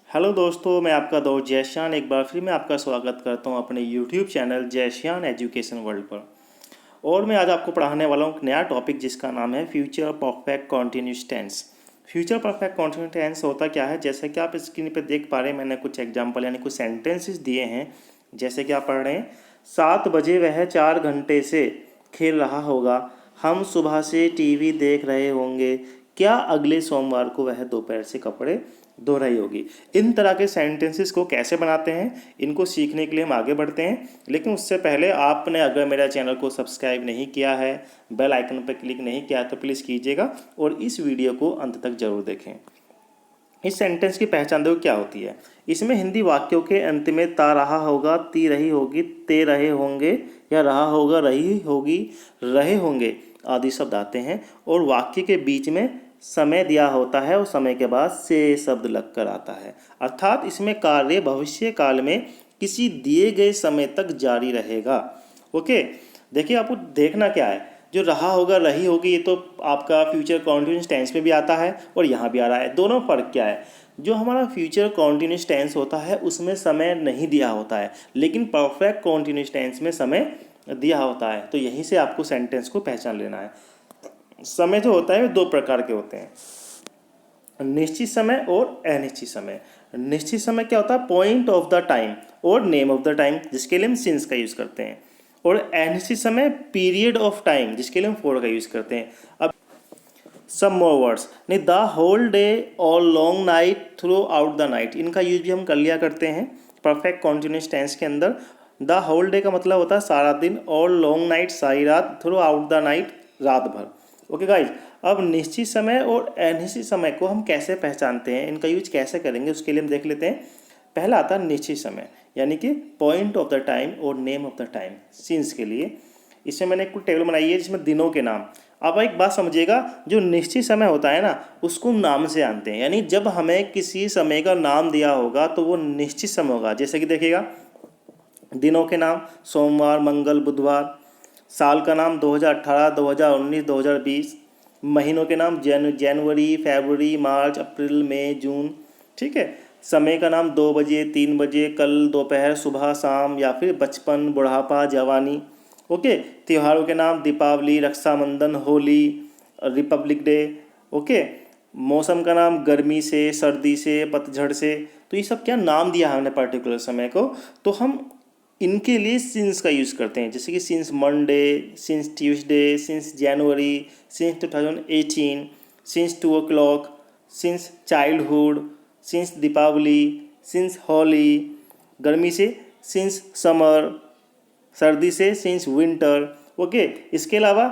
Hello दोस्तों, मैं आपका दोस्त जयश्यान एक बार फिर मैं आपका स्वागत करता हूं अपने यूट्यूब चैनल जयश्यान एजुकेशन वर्ल्ड पर। और मैं आज आपको पढ़ाने वाला हूं एक नया टॉपिक जिसका नाम है future perfect continuous tense. Future perfect continuous tense होता क्या है, जैसे कि आप स्क्रीन पर देख पा रहे हैं, मैंने कुछ एग्जाम्पल यानी कुछ सेंटेंसेस दिए हैं। जैसे कि आप पढ़ रहे हैं, 7 बजे वह 4 घंटे से खेल रहा होगा, हम सुबह से टीवी देख रहे होंगे, क्या अगले सोमवार को वह दोपहर से कपड़े धो रही होगी। इन तरह के सेंटेंसेस को कैसे बनाते हैं, इनको सीखने के लिए हम आगे बढ़ते हैं। लेकिन उससे पहले आपने अगर मेरा चैनल को सब्सक्राइब नहीं किया है, बेल आइकन पर क्लिक नहीं किया तो प्लीज़ कीजिएगा और इस वीडियो को अंत तक जरूर देखें। इस सेंटेंस की पहचान देखो क्या होती है। इसमें हिंदी वाक्यों के अंत में ता रहा होगा, ती रही होगी, ते रहे होंगे या रहा होगा, रही होगी, रहे होंगे आदि शब्द आते हैं। और वाक्य के बीच में समय दिया होता है और समय के बाद से शब्द लगकर आता है। अर्थात इसमें कार्य भविष्य काल में किसी दिए गए समय तक जारी रहेगा। ओके, देखिए आपको देखना क्या है, जो रहा होगा, रही होगी, ये तो आपका फ्यूचर कॉन्टिन्यूस टेंस में भी आता है और यहाँ भी आ रहा है। दोनों फर्क क्या है, जो हमारा फ्यूचर कॉन्टिन्यूस टेंस होता है उसमें समय नहीं दिया होता है, लेकिन परफेक्ट कॉन्टिन्यूस टेंस में समय दिया होता है। तो यहीं से आपको सेंटेंस को पहचान लेना है। समय जो होता है वो दो प्रकार के होते हैं, निश्चित समय और अनिश्चित समय। निश्चित समय क्या होता है, पॉइंट ऑफ द टाइम और नेम ऑफ द टाइम, जिसके लिए हम सिंस का यूज़ करते हैं। और अनिश्चित समय पीरियड ऑफ टाइम, जिसके लिए हम फॉर का यूज़ करते हैं। अब सम मोर वर्ड्स नहीं, द होल डे और long night through out the night, इनका यूज भी हम कर लिया करते हैं परफेक्ट कॉन्टिन्यूस टेंस के अंदर। द होल डे का मतलब होता है सारा दिन, और लॉन्ग नाइट सारी रात, थ्रू आउट द नाइट रात भर। ओके गाइज, अब निश्चित समय और अनिश्चित समय को हम कैसे पहचानते हैं, इनका यूज कैसे करेंगे, उसके लिए हम देख लेते हैं। पहला आता है निश्चित समय, यानी कि पॉइंट ऑफ द टाइम और name of the time, scenes के लिए। इसमें मैंने एक टेबल बनाई है जिसमें दिनों के नाम। अब एक बात समझिएगा, जो निश्चित समय होता है ना, उसको नाम से जानते हैं, यानी जब हमें किसी समय का नाम दिया होगा तो वो निश्चित समय होगा। जैसे कि देखिएगा, दिनों के नाम सोमवार, मंगल, बुधवार। साल का नाम 2018, 2019, 2020। महीनों के नाम जनवरी, फरवरी, मार्च, अप्रैल, मई, जून। ठीक है। समय का नाम 2 बजे, 3 बजे, कल, दोपहर, सुबह, शाम, या फिर बचपन, बुढ़ापा, जवानी। ओके। त्योहारों के नाम Deepawali, Rakshabandhan, Holi, Republic Day. Okay. मौसम का नाम गर्मी से, सर्दी से, पतझड़ से। तो ये सब क्या नाम दिया है हमने पर्टिकुलर समय को, तो हम इनके लिए सिंस का यूज़ करते हैं। जैसे कि since Monday, since Tuesday, since January, since 2018, since 2 o'clock, since childhood, since Deepawali, since Holi. गर्मी से सिंस समर, सर्दी से सिंस विंटर। ओके। इसके अलावा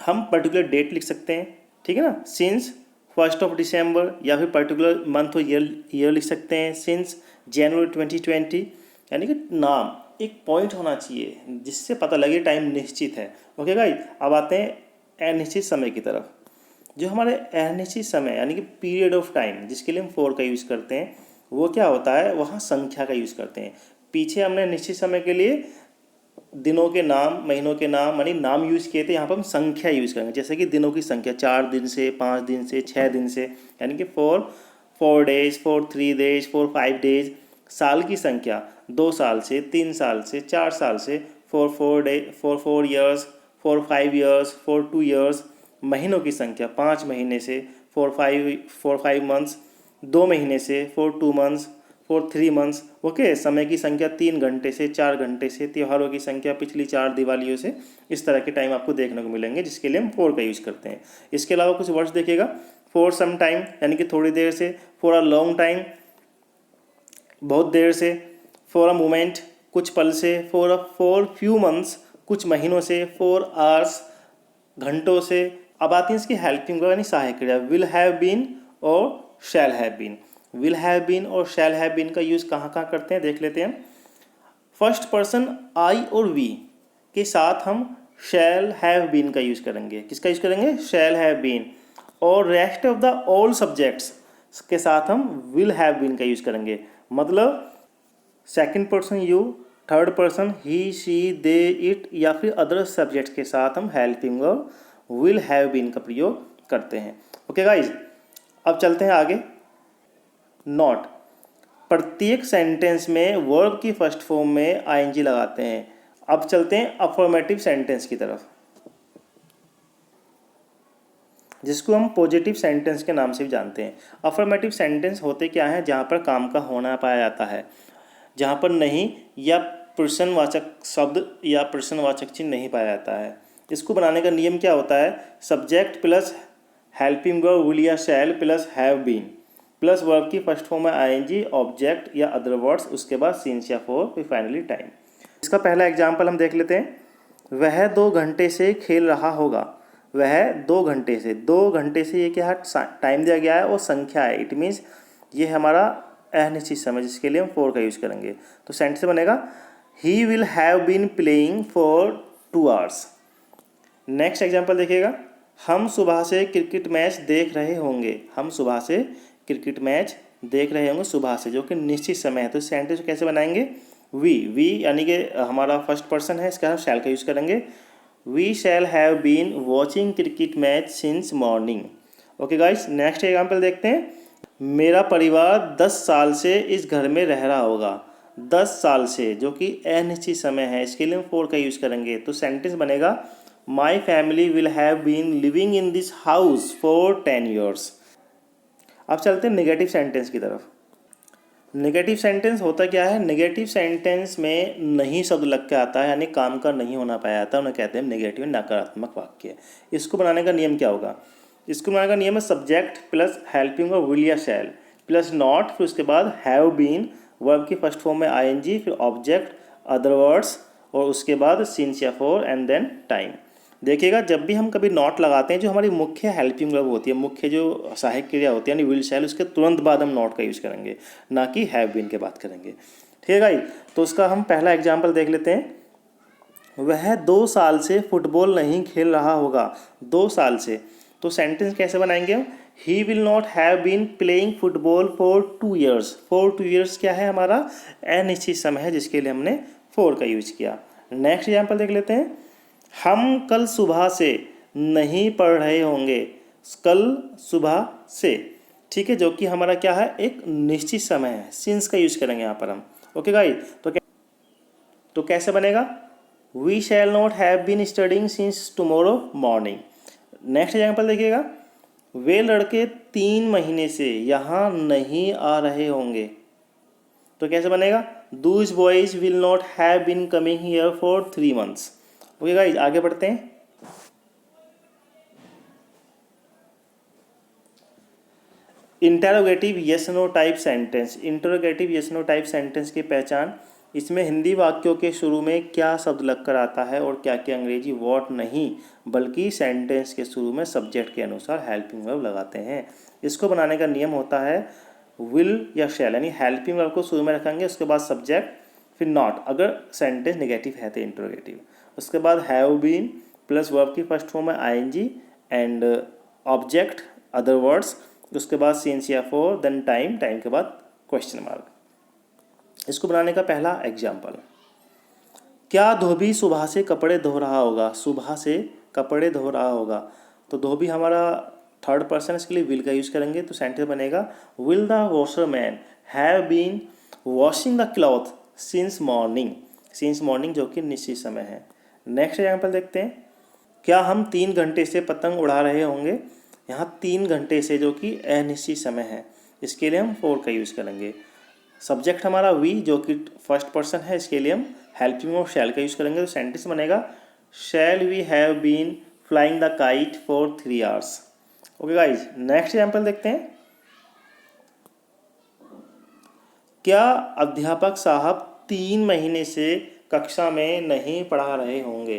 हम पर्टिकुलर डेट लिख सकते हैं, ठीक है ना, सिंस 1st of December, या फिर पर्टिकुलर मंथ और ईयर लिख सकते हैं, सिंस जनवरी 2020। यानी कि नाम एक पॉइंट होना चाहिए जिससे पता लगे टाइम निश्चित है। ओके गाइस, अब आते हैं अनिश्चित समय की तरफ। जो हमारे अनिश्चित समय यानी कि पीरियड ऑफ टाइम, जिसके लिए हम फॉर का यूज़ करते हैं, वो क्या होता है, वहाँ संख्या का यूज़ करते हैं। पीछे हमने निश्चित समय के लिए दिनों के नाम, महीनों के नाम यानी नाम यूज़ किए थे, यहाँ पर हम संख्या यूज़ करेंगे। जैसे कि दिनों की संख्या 4 दिन से, 5 दिन से, 6 दिन से, यानी कि for 4 days, for 3 days, for 5 days। साल की संख्या 2 साल से, 3 साल से, 4 साल से, for 4 years, for 5 years, for 2 years। महीनों की संख्या 5 महीने से, फॉर 5 months, 2 महीने से, for 2 months, for 3 months। Okay. समय की संख्या 3 घंटे से, 4 घंटे से। त्योहारों की संख्या पिछली 4 दिवालियों से। इस तरह के टाइम आपको देखने को मिलेंगे जिसके लिए हम फॉर का यूज़ करते हैं। इसके अलावा कुछ वर्ड्स देखिएगा, फॉर सम टाइम यानी कि थोड़ी देर से, फॉर अ लॉन्ग टाइम बहुत देर से, फॉर अ मोमेंट कुछ पल से, फॉर फ्यू मंथ्स कुछ महीनों से, फॉर आवर्स घंटों से। अब आती है इसकी हेल्पिंग वर्ब यानी सहायक क्रिया, विल हैव बीन और shall have been. Will have been और शैल हैव बीन का यूज़ कहाँ कहाँ करते हैं देख लेते हैं। फर्स्ट पर्सन आई और वी के साथ हम शैल हैव बीन का यूज़ करेंगे। किसका यूज़ करेंगे, शैल हैव बीन। और rest of the all subjects के साथ हम विल हैव बीन का यूज़ करेंगे। मतलब second person you, third person he, she, they, it, या फिर अदर सब्जेक्ट्स के साथ हम helping verb will have been का प्रयोग करते हैं। ओके गाइज, अब चलते हैं आगे। नॉट प्रत्येक सेंटेंस में वर्ब की फर्स्ट फॉर्म में आईएनजी लगाते हैं। अब चलते हैं अफर्मेटिव सेंटेंस की तरफ, जिसको हम पॉजिटिव सेंटेंस के नाम से भी जानते हैं। अफर्मेटिव सेंटेंस होते क्या हैं? जहाँ पर काम का होना पाया जाता है, जहाँ पर नहीं या प्रश्नवाचक शब्द या प्रश्नवाचक चिन्ह नहीं पाया जाता है। इसको बनाने का नियम क्या होता है? Subject plus helping verb will या shall plus have been plus verb की फर्स्ट फॉर्म में आईएनजी, ऑब्जेक्ट या अदर वर्ड्स, उसके बाद सिंस या फॉर, फिर फाइनली टाइम। इसका पहला एग्जाम्पल हम देख लेते हैं। वह 2 घंटे से खेल रहा होगा। वह 2 घंटे से, 2 घंटे से ये क्या है? टाइम दिया गया है और संख्या है। इट मीन्स ये हमारा अनिश्चित समय, जिसके लिए हम फॉर का यूज़ करेंगे। तो सेंटेंस बनेगा he will have been playing for 2 hours. Next example देखिएगा, हम सुबह से क्रिकेट मैच देख रहे होंगे। हम सुबह से क्रिकेट मैच देख रहे होंगे, सुबह से, जो कि निश्चित समय है। तो सेंटेंस कैसे बनाएंगे? वी यानी कि हमारा फर्स्ट पर्सन है, इसका हम शैल का यूज़ करेंगे। We shall have been watching cricket match since morning. Okay guys, next example देखते हैं। मेरा परिवार 10 साल से इस घर में रह रहा होगा। 10 साल से, जो कि अनिश्चित समय है, इसके लिए हम फॉर का यूज़ करेंगे। तो सेंटेंस बनेगा my family will have been living in this house for 10 years. अब चलते हैं नेगेटिव सेंटेंस की तरफ। नेगेटिव सेंटेंस होता क्या है? नेगेटिव सेंटेंस में नहीं शब्द लग के आता है, यानी काम का नहीं होना पाया जाता है, उन्हें कहते हैं नेगेटिव, नकारात्मक वाक्य। इसको बनाने का नियम क्या होगा? इसको बनाने का नियम है सब्जेक्ट प्लस हेल्पिंग और विल या शैल प्लस नॉट, फिर उसके बाद हैव बीन, वर्ब की फर्स्ट फॉर्म में आईएनजी, फिर ऑब्जेक्ट, अदर वर्ड्स, और उसके बाद सिंस या फॉर, एंड देन टाइम। देखिएगा, जब भी हम कभी नॉट लगाते हैं, जो हमारी मुख्य हेल्पिंग वर्ब होती है, मुख्य जो सहायक क्रिया होती है, यानी विल शैल, उसके तुरंत बाद हम नॉट का यूज़ करेंगे, ना कि हैव बीन के बात करेंगे। ठीक है भाई, तो उसका हम पहला एग्जाम्पल देख लेते हैं। वह 2 साल से फुटबॉल नहीं खेल रहा होगा। 2 साल से, तो सेंटेंस कैसे बनाएंगे हम? He will not have been playing football for 2 years. For 2 years क्या है? हमारा अनिश्चित समय है, जिसके लिए हमने फॉर का यूज किया। नेक्स्ट एग्जाम्पल देख लेते हैं। हम कल सुबह से नहीं पढ़ रहे होंगे। कल सुबह से, ठीक है, जो कि हमारा क्या है? एक निश्चित समय है, सिंस का यूज करेंगे यहाँ पर हम। ओके गाइस, तो कैसे बनेगा? We shall not have been studying since tomorrow morning. Next example देखिएगा, वे लड़के 3 महीने से यहाँ नहीं आ रहे होंगे। तो कैसे बनेगा? Those boys will not have been coming here for 3 months. Okay guys, आगे बढ़ते हैं। Interrogative yes no type sentence. Interrogative yes no type sentence की पहचान, इसमें हिंदी वाक्यों के शुरू में क्या शब्द लगकर आता है और क्या क्या अंग्रेजी वर्ड नहीं, बल्कि सेंटेंस के शुरू में सब्जेक्ट के अनुसार हेल्पिंग वर्ब लगाते हैं। इसको बनाने का नियम होता है विल या शैल, यानी हेल्पिंग वर्ब को शुरू में रखेंगे, उसके बाद सब्जेक्ट, फिर नॉट अगर सेंटेंस नेगेटिव है तो इंटरोगेटिव, उसके बाद हैव बीन प्लस वर्ब की फर्स्ट फॉर्म है ING and object, other words, उसके बाद सिंस या फॉर, देन टाइम, टाइम के बाद क्वेश्चन मार्क। इसको बनाने का पहला एग्जाम्पल, क्या धोबी सुबह से कपड़े धो रहा होगा। सुबह से कपड़े धो रहा होगा, तो धोबी हमारा थर्ड पर्सन, इसके लिए विल का यूज करेंगे। तो सेंटेंस बनेगा will the washer man have been washing the cloth since morning. Since morning जो कि निश्चित समय है। नेक्स्ट एग्जाम्पल देखते हैं, क्या हम 3 घंटे से पतंग उड़ा रहे होंगे। यहाँ 3 घंटे से, जो कि अनिश्चित समय है, इसके लिए हम फॉर का यूज़ करेंगे। सब्जेक्ट हमारा वी, जो कि फर्स्ट पर्सन है, इसके लिए हम हेल्पिंग और शैल का यूज़ करेंगे। तो सेंटेंस बनेगा shall we have been flying the kite for 3 hours. Okay guys, next example देखते हैं, क्या अध्यापक साहब 3 महीने से कक्षा में नहीं पढ़ा रहे होंगे।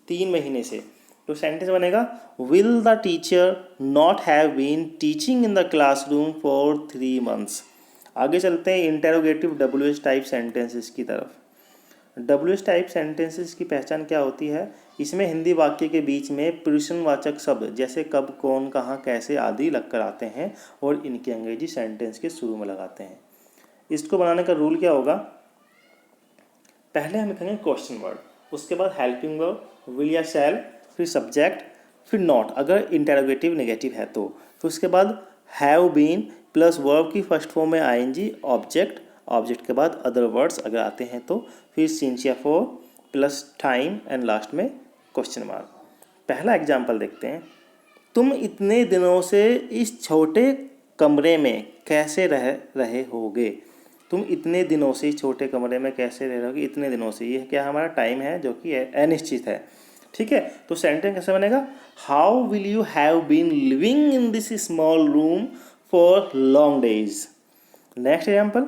3 महीने से, तो सेंटेंस बनेगा will the teacher not have been teaching in the classroom for 3 months. आगे चलते हैं इंटेरोगेटिव WH टाइप सेंटेंसेस की तरफ। WH टाइप सेंटेंसेस की पहचान क्या होती है? इसमें हिंदी वाक्य के बीच में प्रश्नवाचक शब्द जैसे कब, कौन, कहाँ, कैसे आदि लगकर आते हैं और इनकी अंग्रेजी सेंटेंस के शुरू में लगाते हैं। इसको बनाने का रूल क्या होगा? पहले हम लिखेंगे क्वेश्चन वर्ड, उसके बाद हेल्पिंग वर्ब, विल या शैल, फिर सब्जेक्ट, फिर नॉट अगर इंटेरोगेटिव नेगेटिव है तो, फिर उसके बाद हैव बीन प्लस वर्ब की फर्स्ट फॉर्म में आईएनजी, ऑब्जेक्ट, ऑब्जेक्ट के बाद अदर वर्ड्स अगर आते हैं तो, फिर sincere for plus time and last में क्वेश्चन मार्क। पहला एग्जाम्पल देखते हैं। तुम इतने दिनों से इस छोटे कमरे में कैसे रह रहे होगे। तुम इतने दिनों से इस छोटे कमरे में कैसे रह रहे होगे, इतने दिनों से, ये क्या हमारा टाइम है जो कि अनिश्चित है। ठीक है, तो सेंटेंस कैसे बनेगा, how will you have been living in this small room for long days. Next example,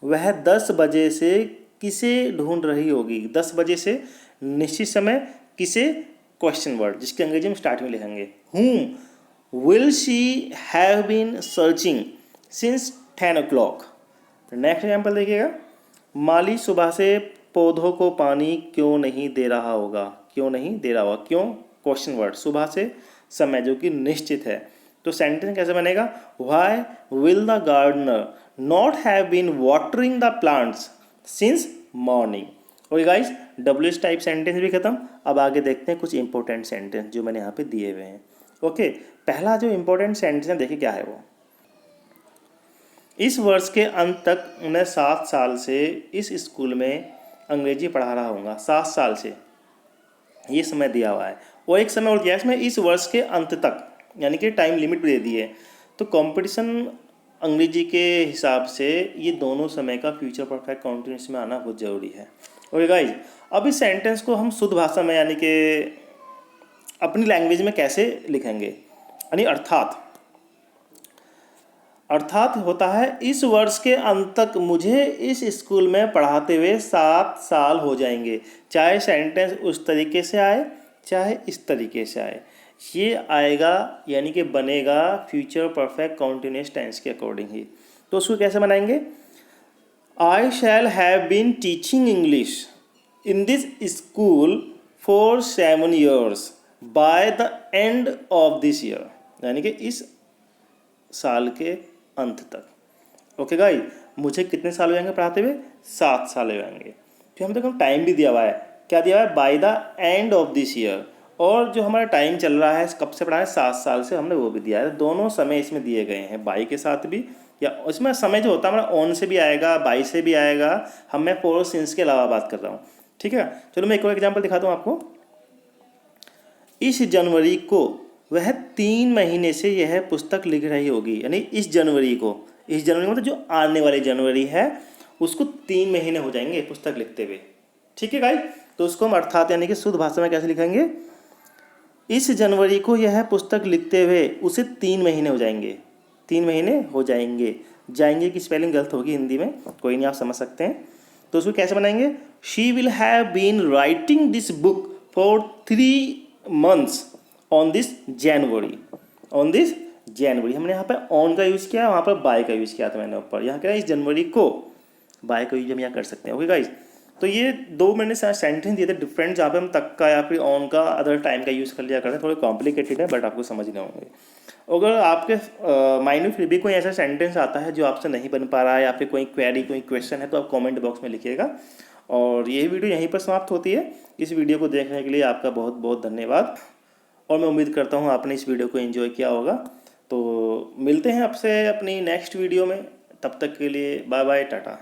वह 10 बजे से किसे ढूंढ रही होगी। 10 बजे से निश्चित समय, किसे, क्वेश्चन वर्ड जिसके अंग्रेजी में स्टार्टिंग में लिखेंगे। whom will she have been searching since 10 o'clock। Next example देखिएगा, माली सुबह से पौधों को पानी क्यों नहीं दे रहा होगा। क्यों नहीं दे रहा होगा, क्यों, क्वेश्चन वर्ड, सुबह से समय जो कि निश्चित है। तो सेंटेंस कैसे बनेगा, why will the gardener not have been watering the plants since morning. Okay guys, WH type sentence भी खत्म। अब आगे देखते हैं कुछ इंपॉर्टेंट सेंटेंस जो मैंने यहाँ पे दिए हुए हैं। ओके, पहला जो इंपॉर्टेंट सेंटेंस है देखिए क्या है वो, इस वर्ष के अंत तक मैं 7 साल से इस स्कूल में अंग्रेजी पढ़ा रहा हूँगा। 7 साल से ये समय दिया हुआ है, और एक समय और दिया है इसमें, इस वर्ष के अंत तक, यानी कि टाइम लिमिट भी दे दी है। तो कंपटीशन अंग्रेजी के हिसाब से ये दोनों समय का फ्यूचर परफेक्ट कॉन्टिन्यूस में आना बहुत ज़रूरी है। ओके गाइज, अब इस सेंटेंस को हम शुद्ध भाषा में यानी कि अपनी लैंग्वेज में कैसे लिखेंगे, यानी अर्थात होता है इस वर्ष के अंत तक मुझे इस स्कूल में पढ़ाते हुए 7 साल हो जाएंगे। चाहे सेंटेंस उस तरीके से आए चाहे इस तरीके से आए, ये आएगा यानी कि बनेगा फ्यूचर परफेक्ट कॉन्टिन्यूस टेंस के अकॉर्डिंग ही। तो उसको कैसे बनाएंगे, I shall have been teaching English in this school for 7 years by the end of this year, यानी कि इस साल के अंत तक। ओके गाइस, मुझे कितने साल हो जाएंगे पढ़ाते हुए, 7 साल हो जाएंगे। फिर हम देखो टाइम भी दिया हुआ है, क्या दिया हुआ है, bye the end of this year, और जो हमारा टाइम चल रहा है कब से पढ़ा है, 7 साल से, हमने वो भी दिया है। दोनों समय इसमें दिए गए हैं, बाई के साथ भी, या उसमें समय जो होता है हमारा ऑन से भी आएगा, बाई से भी आएगा। हम मैं फोर सिंस के अलावा बात कर रहा हूँ। ठीक है, चलो मैं एक और एग्जाम्पल दिखाता हूँ आपको। इस जनवरी को वह 3 महीने से यह पुस्तक लिख रही होगी, यानी इस जनवरी मतलब जो आने वाली जनवरी है उसको 3 महीने हो जाएंगे पुस्तक लिखते हुए। ठीक है गाइस, तो उसको हम अर्थात यानी कि शुद्ध भाषा में कैसे लिखेंगे, इस जनवरी को यह पुस्तक लिखते हुए उसे 3 महीने हो जाएंगे। 3 महीने हो जाएंगे, जाएंगे की स्पेलिंग गलत होगी हिंदी में, कोई नहीं, आप समझ सकते हैं। तो उसको कैसे बनाएंगे, she will have been writing this book for 3 months on this January. हमने यहाँ पर ऑन का यूज़ किया, वहाँ पर बाय का यूज़ किया था मैंने ऊपर, यहाँ क्या है, इस जनवरी को, बाय का यूज हम यहाँ कर सकते हैं। ओके गाइस, तो ये 2 मैंने सेंटेंस दिए थे डिफरेंट, जहाँ पे हम तक का या फिर ऑन का अदर टाइम का यूज़ कर लिया करते हैं। थोड़े कॉम्प्लिकेटेड है बट आपको समझने होंगे। अगर आपके माइंड में फिर भी कोई ऐसा सेंटेंस आता है जो आपसे नहीं बन पा रहा है, या फिर कोई क्वेरी, कोई क्वेश्चन है, तो आप कमेंट बॉक्स में लिखिएगा। और यही वीडियो यहीं पर समाप्त होती है। इस वीडियो को देखने के लिए आपका बहुत बहुत धन्यवाद, और मैं उम्मीद करता हूँ आपने इस वीडियो को एंजॉय किया होगा। तो मिलते हैं आपसे अपनी नेक्स्ट वीडियो में, तब तक के लिए बाय बाय, टाटा।